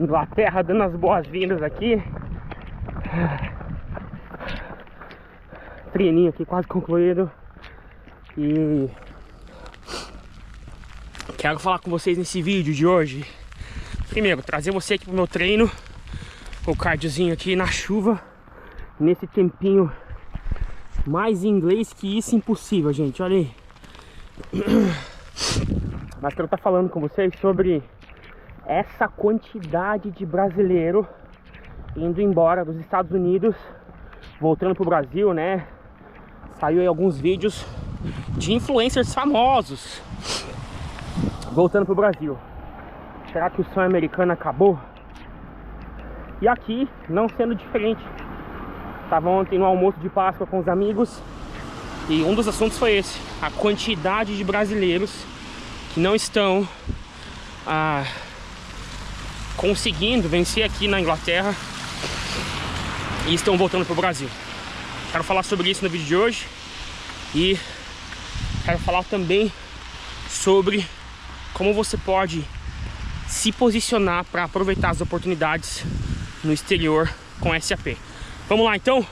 Inglaterra dando as boas-vindas aqui. Treininho aqui quase concluído. E quero falar com vocês nesse vídeo de hoje. Primeiro, trazer você aqui pro meu treino. O cardiozinho aqui na chuva. Nesse tempinho. Mais em inglês que isso impossível, gente. Olha aí. Mas quero estar falando com vocês sobre essa quantidade de brasileiro indo embora dos Estados Unidos, voltando pro Brasil, né? Saiu aí alguns vídeos de influencers famosos voltando pro Brasil. Será que o sonho americano acabou? E aqui não sendo diferente. Estava ontem no almoço de Páscoa com os amigos e um dos assuntos foi esse: a quantidade de brasileiros que não estão conseguindo vencer aqui na Inglaterra e estão voltando para o Brasil. Quero falar sobre isso no vídeo de hoje e quero falar também sobre como você pode se posicionar para aproveitar as oportunidades no exterior com SAP. Vamos lá então?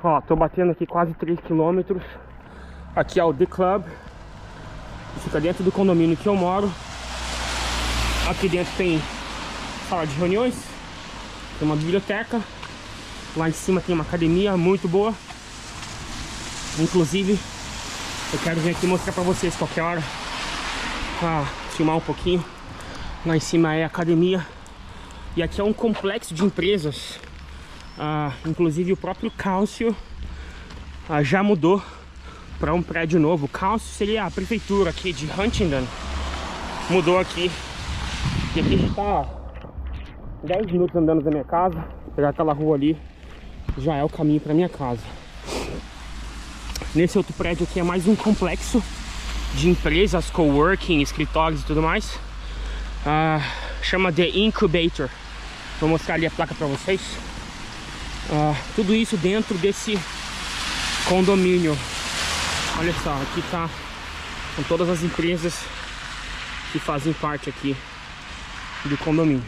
Ó, tô batendo aqui quase 3 km. Aqui é o The Club. Fica dentro do condomínio que eu moro. Aqui dentro tem sala de reuniões, tem uma biblioteca. Lá em cima tem uma academia muito boa. Inclusive, eu quero vir aqui mostrar pra vocês qualquer hora, filmar um pouquinho. Lá em cima é a academia. E aqui é um complexo de empresas. Inclusive o próprio Council já mudou para um prédio novo. O Council seria a prefeitura aqui de Huntingdon. Mudou aqui. E aqui já tá 10 minutos andando da minha casa. Pegar aquela rua ali já é o caminho para minha casa. Nesse outro prédio aqui é mais um complexo de empresas, coworking, escritórios e tudo mais. Chama The Incubator. Vou mostrar ali a placa para vocês. Tudo isso dentro desse condomínio. Olha só, aqui tá com todas as empresas que fazem parte aqui do condomínio.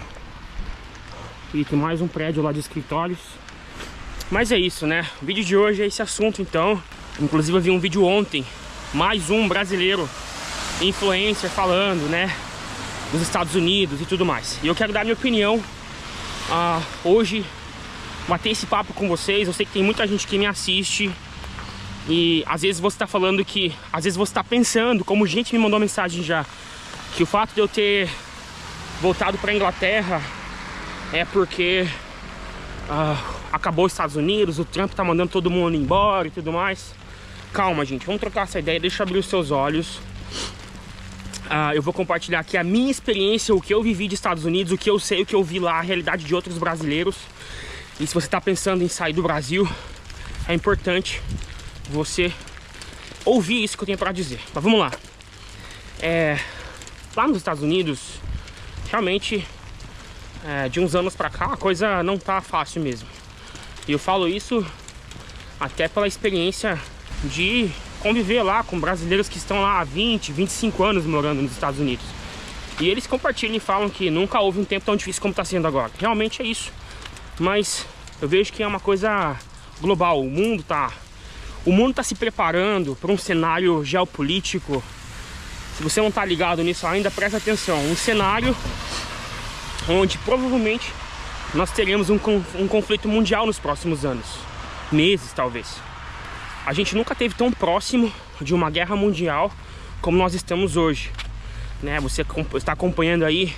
E tem mais um prédio lá de escritórios. Mas é isso, né? O vídeo de hoje é esse assunto, então. Inclusive eu vi um vídeo ontem, mais um brasileiro influencer falando, né, dos Estados Unidos e tudo mais. E eu quero dar minha opinião hoje, bater esse papo com vocês. Eu sei que tem muita gente que me assiste e às vezes você tá falando que, às vezes você tá pensando, como gente me mandou mensagem já, que o fato de eu ter voltado pra Inglaterra é porque acabou os Estados Unidos, o Trump tá mandando todo mundo embora e tudo mais. Calma, gente, vamos trocar essa ideia, deixa eu abrir os seus olhos. Eu vou compartilhar aqui a minha experiência, o que eu vivi dos Estados Unidos, o que eu sei, o que eu vi lá, a realidade de outros brasileiros. E se você está pensando em sair do Brasil, é importante você ouvir isso que eu tenho para dizer. Mas vamos lá. Lá nos Estados Unidos, realmente, de uns anos para cá, a coisa não tá fácil mesmo. E eu falo isso até pela experiência de conviver lá com brasileiros que estão lá há 20, 25 anos morando nos Estados Unidos. E eles compartilham e falam que nunca houve um tempo tão difícil como está sendo agora. Realmente é isso. Mas eu vejo que é uma coisa global. O mundo tá se preparando para um cenário geopolítico. Se você não tá ligado nisso ainda, presta atenção. Um cenário onde provavelmente nós teremos um conflito mundial nos próximos anos. Meses, talvez. A gente nunca esteve tão próximo de uma guerra mundial como nós estamos hoje, né? Você está acompanhando aí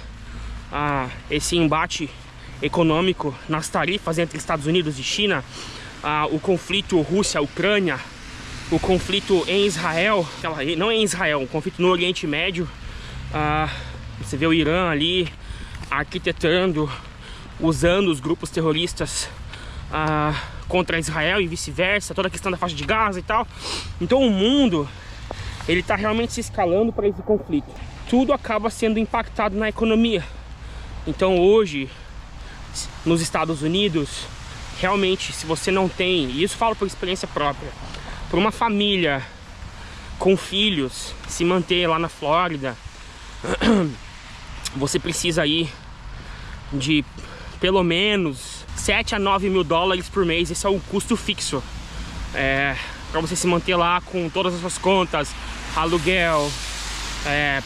esse embate econômico nas tarifas entre Estados Unidos e China, o conflito Rússia-Ucrânia, o conflito em Israel, não em Israel, um conflito no Oriente Médio, Você vê o Irã ali arquitetando, usando os grupos terroristas contra Israel e vice-versa, toda a questão da faixa de Gaza e tal. Então o mundo, ele tá realmente se escalando para esse conflito. Tudo acaba sendo impactado na economia. Então hoje, nos Estados Unidos, realmente, se você não tem, e isso falo por experiência própria, para uma família com filhos se manter lá na Flórida, você precisa aí de pelo menos 7 a 9 mil dólares por mês. Esse é o custo fixo para você se manter lá com todas as suas contas, aluguel,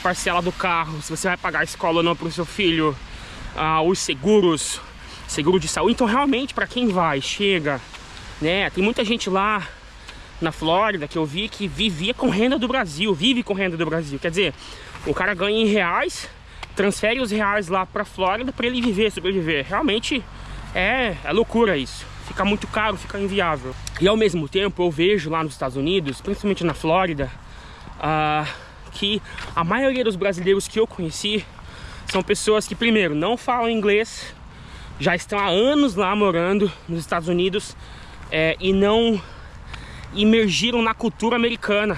parcela do carro, se você vai pagar a escola ou não para o seu filho, os seguros, seguro de saúde. Então realmente, para quem vai, chega, né? Tem muita gente lá na Flórida que eu vi que vivia com renda do Brasil, vive com renda do Brasil. Quer dizer, o cara ganha em reais, transfere os reais lá pra Flórida para ele viver, sobreviver. Realmente é loucura isso. Fica muito caro, fica inviável. E ao mesmo tempo eu vejo lá nos Estados Unidos, principalmente na Flórida, que a maioria dos brasileiros que eu conheci são pessoas que, primeiro, não falam inglês, já estão há anos lá morando nos Estados Unidos e não imergiram na cultura americana.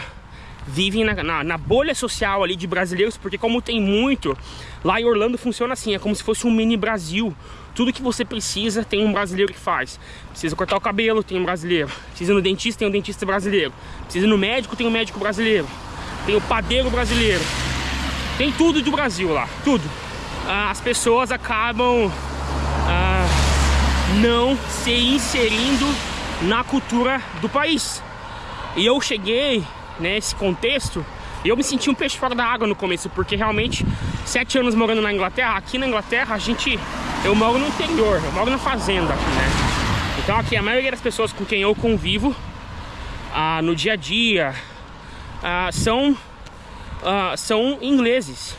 Vivem na bolha social ali de brasileiros, porque como tem muito, lá em Orlando funciona assim, é como se fosse um mini Brasil. Tudo que você precisa tem um brasileiro que faz. Precisa cortar o cabelo, tem um brasileiro. Precisa ir no dentista, tem um dentista brasileiro. Precisa ir no médico, tem um médico brasileiro. Tem o padeiro brasileiro. Tem tudo do Brasil lá, tudo. As pessoas acabam não se inserindo na cultura do país. E eu cheguei nesse contexto e eu me senti um peixe fora da água no começo, porque realmente 7 anos morando na Inglaterra. Aqui na Inglaterra eu moro no interior, eu moro na fazenda aqui, né? Então aqui a maioria das pessoas com quem eu convivo no dia a dia são ingleses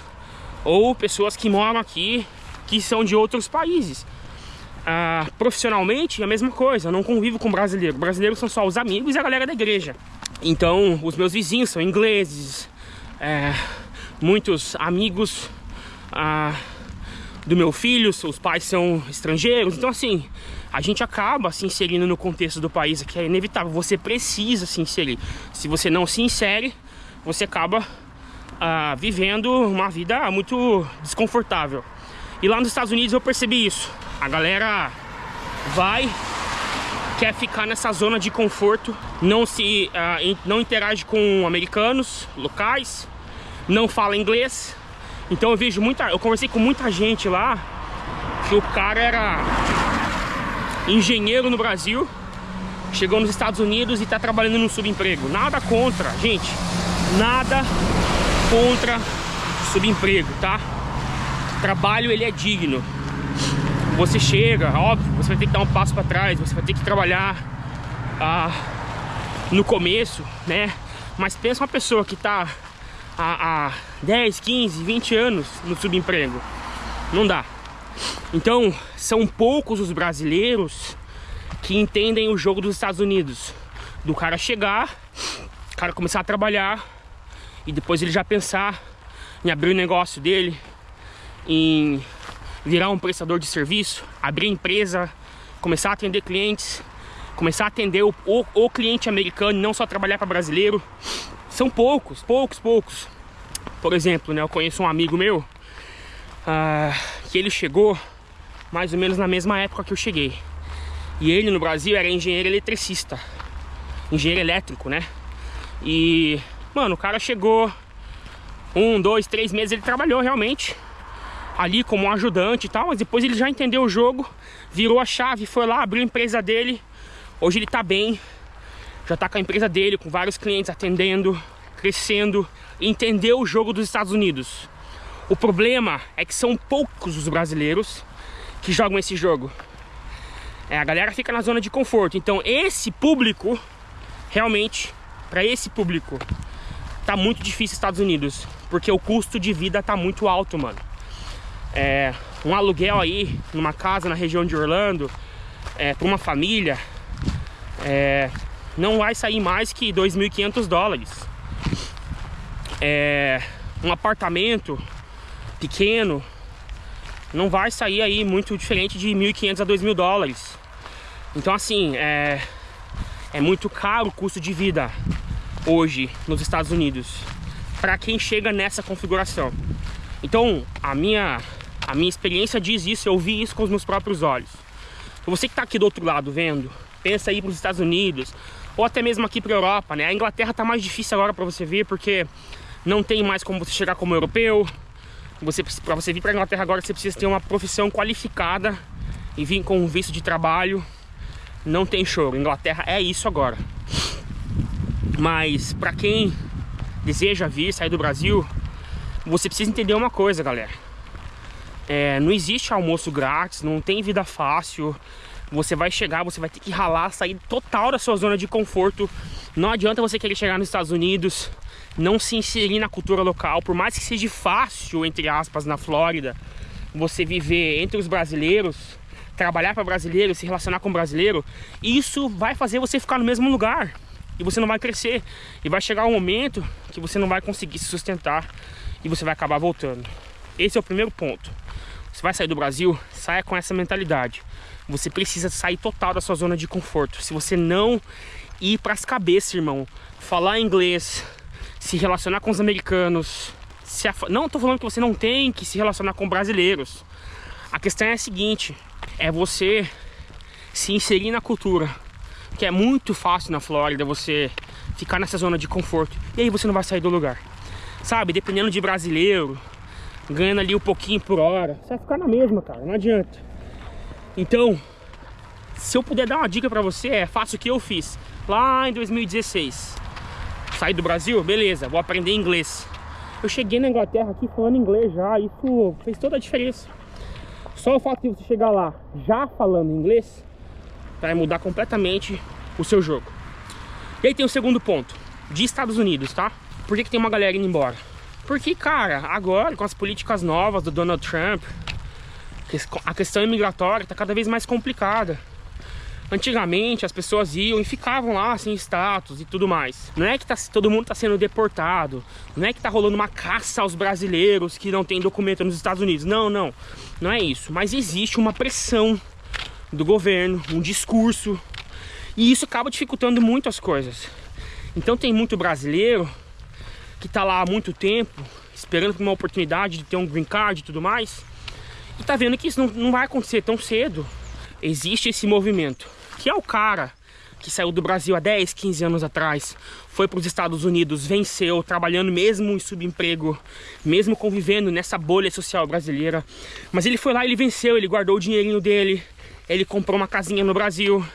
ou pessoas que moram aqui que são de outros países. Profissionalmente é a mesma coisa, eu não convivo com brasileiro. Brasileiros são só os amigos e a galera da igreja. Então os meus vizinhos são ingleses, muitos amigos do meu filho, os pais são estrangeiros. Então assim, a gente acaba se inserindo no contexto do país, que é inevitável, você precisa se inserir. Se você não se insere, você acaba vivendo uma vida muito desconfortável. E lá nos Estados Unidos eu percebi isso. A galera quer ficar nessa zona de conforto, não interage com americanos locais, não fala inglês. Então eu conversei com muita gente lá que o cara era engenheiro no Brasil, chegou nos Estados Unidos e está trabalhando num subemprego. Nada contra, gente, nada contra subemprego, tá? O trabalho, ele é digno. Você chega, óbvio, você vai ter que dar um passo para trás, você vai ter que trabalhar no começo, né? Mas pensa uma pessoa que tá há 10, 15, 20 anos no subemprego. Não dá. Então, são poucos os brasileiros que entendem o jogo dos Estados Unidos. Do cara chegar, o cara começar a trabalhar e depois ele já pensar em abrir o negócio dele, em virar um prestador de serviço, abrir empresa, começar a atender clientes, começar a atender o cliente americano, não só trabalhar para brasileiro. São poucos. Por exemplo, né, eu conheço um amigo meu que ele chegou mais ou menos na mesma época que eu cheguei. E ele no Brasil era engenheiro eletricista, engenheiro elétrico, né? E, mano, o cara chegou 1, 2, 3 meses, ele trabalhou realmente ali como um ajudante e tal, mas depois ele já entendeu o jogo, virou a chave, foi lá, abriu a empresa dele. Hoje ele tá bem, já tá com a empresa dele, com vários clientes atendendo, crescendo, entendeu o jogo dos Estados Unidos. O problema é que são poucos os brasileiros que jogam esse jogo. A galera fica na zona de conforto. Então esse público, realmente, para esse público, tá muito difícil nos Estados Unidos, porque o custo de vida tá muito alto, mano. Um aluguel aí numa casa na região de Orlando para uma família não vai sair mais que 2.500 dólares. Um apartamento pequeno, não vai sair aí muito diferente de 1.500 a 2.000 dólares. Então assim, é muito caro o custo de vida hoje nos Estados Unidos para quem chega nessa configuração. Então a minha experiência diz isso, eu vi isso com os meus próprios olhos. Você que está aqui do outro lado vendo, pensa aí para os Estados Unidos ou até mesmo aqui para a Europa, né? A Inglaterra tá mais difícil agora para você ver, porque não tem mais como você chegar como europeu. Para você vir para a Inglaterra agora, você precisa ter uma profissão qualificada e vir com um visto de trabalho. Não tem choro, Inglaterra é isso agora. Mas para quem deseja vir, sair do Brasil, você precisa entender uma coisa, galera. Não existe almoço grátis, não tem vida fácil. Você vai chegar, você vai ter que ralar, sair total da sua zona de conforto. Não adianta você querer chegar nos Estados Unidos, não se inserir na cultura local. Por mais que seja fácil, entre aspas, na Flórida, você viver entre os brasileiros, trabalhar para brasileiro, se relacionar com brasileiro, isso vai fazer você ficar no mesmo lugar e você não vai crescer. E vai chegar um momento que você não vai conseguir se sustentar e você vai acabar voltando. Esse é o primeiro ponto. Você vai sair do Brasil, saia com essa mentalidade. Você precisa sair total da sua zona de conforto. Se você não ir para as cabeças, irmão, falar inglês, se relacionar com os americanos, não estou falando que você não tem que se relacionar com brasileiros. A questão é a seguinte, é você se inserir na cultura, que é muito fácil na Flórida você ficar nessa zona de conforto e aí você não vai sair do lugar, sabe? Dependendo de brasileiro, ganhando ali um pouquinho por hora, você vai ficar na mesma, cara, não adianta. Então, se eu puder dar uma dica pra você, faça o que eu fiz lá em 2016. Saí do Brasil, beleza, vou aprender inglês. Eu cheguei na Inglaterra aqui falando inglês já, isso fez toda a diferença. Só o fato de você chegar lá já falando inglês vai mudar completamente o seu jogo. E aí tem o segundo ponto, de Estados Unidos, tá? Por que tem uma galera indo embora? Porque, cara, agora com as políticas novas do Donald Trump, a questão imigratória está cada vez mais complicada. Antigamente as pessoas iam e ficavam lá sem status e tudo mais. Não é que todo mundo está sendo deportado, não é que está rolando uma caça aos brasileiros que não tem documento nos Estados Unidos. Não é isso. Mas existe uma pressão do governo, um discurso, e isso acaba dificultando muito as coisas. Então tem muito brasileiro que está lá há muito tempo, esperando por uma oportunidade de ter um green card e tudo mais, e tá vendo que isso não vai acontecer tão cedo. Existe esse movimento, que é o cara que saiu do Brasil há 10, 15 anos atrás, foi para os Estados Unidos, venceu, trabalhando mesmo em subemprego, mesmo convivendo nessa bolha social brasileira. Mas ele foi lá, ele venceu, ele guardou o dinheirinho dele, ele comprou uma casinha no Brasil,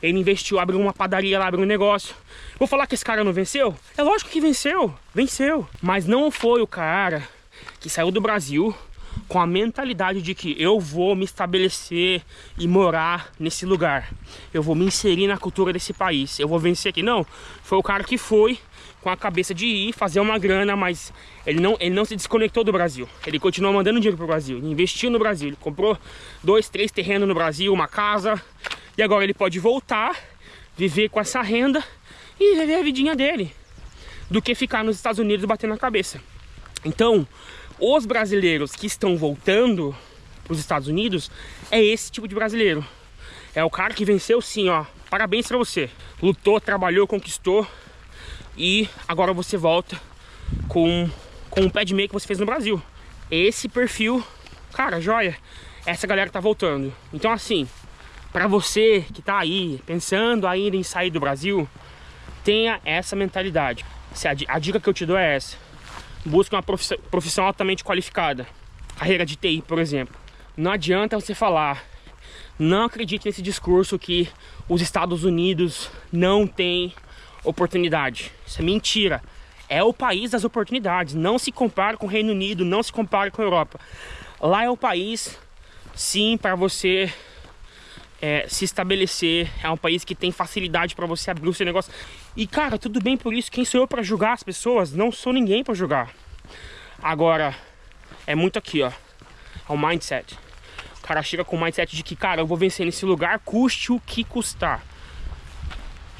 ele investiu, abriu uma padaria lá, abriu um negócio. Vou falar que esse cara não venceu? É lógico que venceu, mas não foi o cara que saiu do Brasil com a mentalidade de que eu vou me estabelecer e morar nesse lugar, eu vou me inserir na cultura desse país, eu vou vencer aqui. Não, foi o cara que foi com a cabeça de ir fazer uma grana, mas ele não se desconectou do Brasil. Ele continuou mandando dinheiro pro Brasil, ele investiu no Brasil, ele comprou 2, 3 terrenos no Brasil, uma casa, e agora ele pode voltar, viver com essa renda e viver a vidinha dele, do que ficar nos Estados Unidos batendo a cabeça. Então, os brasileiros que estão voltando para os Estados Unidos é esse tipo de brasileiro. É o cara que venceu sim, ó. Parabéns pra você. Lutou, trabalhou, conquistou. E agora você volta com o pé de meia que você fez no Brasil. Esse perfil, cara, joia. Essa galera tá voltando. Então assim, pra você que tá aí pensando ainda em sair do Brasil, tenha essa mentalidade. A dica que eu te dou é essa. Busque uma profissão altamente qualificada. Carreira de TI, por exemplo. Não adianta você falar, não acredite nesse discurso que os Estados Unidos não têm oportunidade. Isso é mentira. É o país das oportunidades. Não se compare com o Reino Unido, não se compare com a Europa. Lá é o país, sim, para você se estabelecer. É um país que tem facilidade para você abrir o seu negócio. E cara, tudo bem por isso. Quem sou eu para julgar as pessoas? Não sou ninguém para julgar. Agora, é muito aqui, ó. É o mindset. O cara chega com o mindset de que, cara, eu vou vencer nesse lugar, custe o que custar.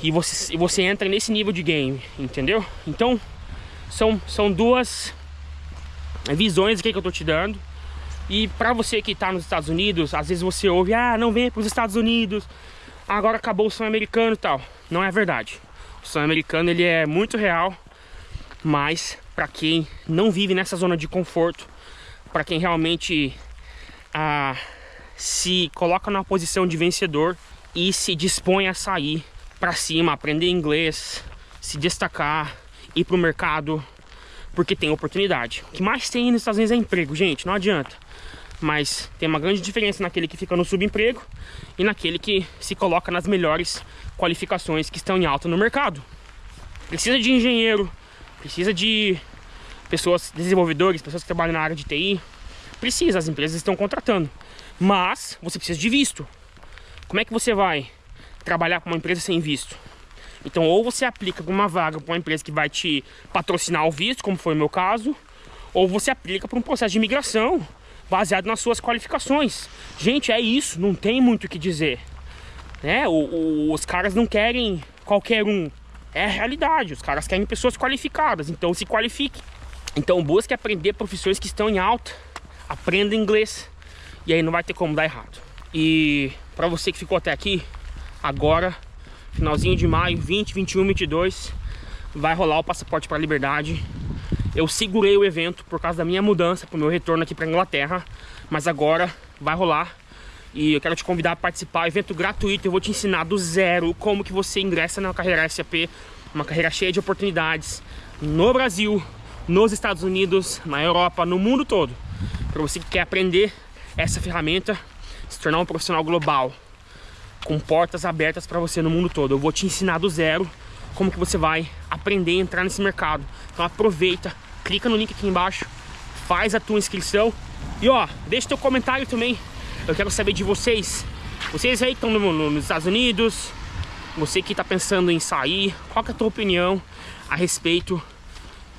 E você entra nesse nível de game, entendeu? Então, são duas visões aqui que eu tô te dando. E pra você que tá nos Estados Unidos, às vezes você ouve, ah, não venha pros Estados Unidos, agora acabou o sonho americano e tal. Não é verdade. O sonho americano, ele é muito real, mas pra quem não vive nessa zona de conforto, pra quem realmente se coloca numa posição de vencedor e se dispõe a sair pra cima, aprender inglês, se destacar, ir pro mercado, porque tem oportunidade. O que mais tem nos Estados Unidos é emprego, gente, não adianta. Mas tem uma grande diferença naquele que fica no subemprego e naquele que se coloca nas melhores qualificações que estão em alta no mercado. Precisa de engenheiro, precisa de pessoas, desenvolvedores, pessoas que trabalham na área de TI. Precisa, as empresas estão contratando. Mas você precisa de visto. Como é que você vai trabalhar para uma empresa sem visto? Então, ou você aplica para uma vaga para uma empresa que vai te patrocinar o visto, como foi o meu caso, ou você aplica para um processo de imigração baseado nas suas qualificações. Gente, é isso, não tem muito o que dizer. Os caras não querem qualquer um. É a realidade, os caras querem pessoas qualificadas, então se qualifique. Então busque aprender profissões que estão em alta, aprenda inglês, e aí não vai ter como dar errado. E para você que ficou até aqui, agora, finalzinho de maio, 20, 21, 22, vai rolar o passaporte para a liberdade. Eu segurei o evento por causa da minha mudança, pro meu retorno aqui para Inglaterra, mas agora vai rolar. E eu quero te convidar a participar, evento gratuito. Eu vou te ensinar do zero como que você ingressa na carreira SAP, uma carreira cheia de oportunidades no Brasil, nos Estados Unidos, na Europa, no mundo todo. Para você que quer aprender essa ferramenta, se tornar um profissional global, com portas abertas para você no mundo todo. Eu vou te ensinar do zero como que você vai aprender a entrar nesse mercado. Então aproveita, clica no link aqui embaixo, faz a tua inscrição e ó, deixa teu comentário também. Eu quero saber de vocês. Vocês aí que estão nos Estados Unidos, você que está pensando em sair, qual que é a tua opinião a respeito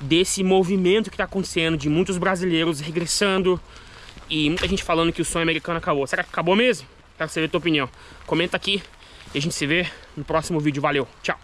desse movimento que está acontecendo de muitos brasileiros regressando e muita gente falando que o sonho americano acabou. Será que acabou mesmo? Quero saber a tua opinião. Comenta aqui e a gente se vê no próximo vídeo. Valeu, tchau!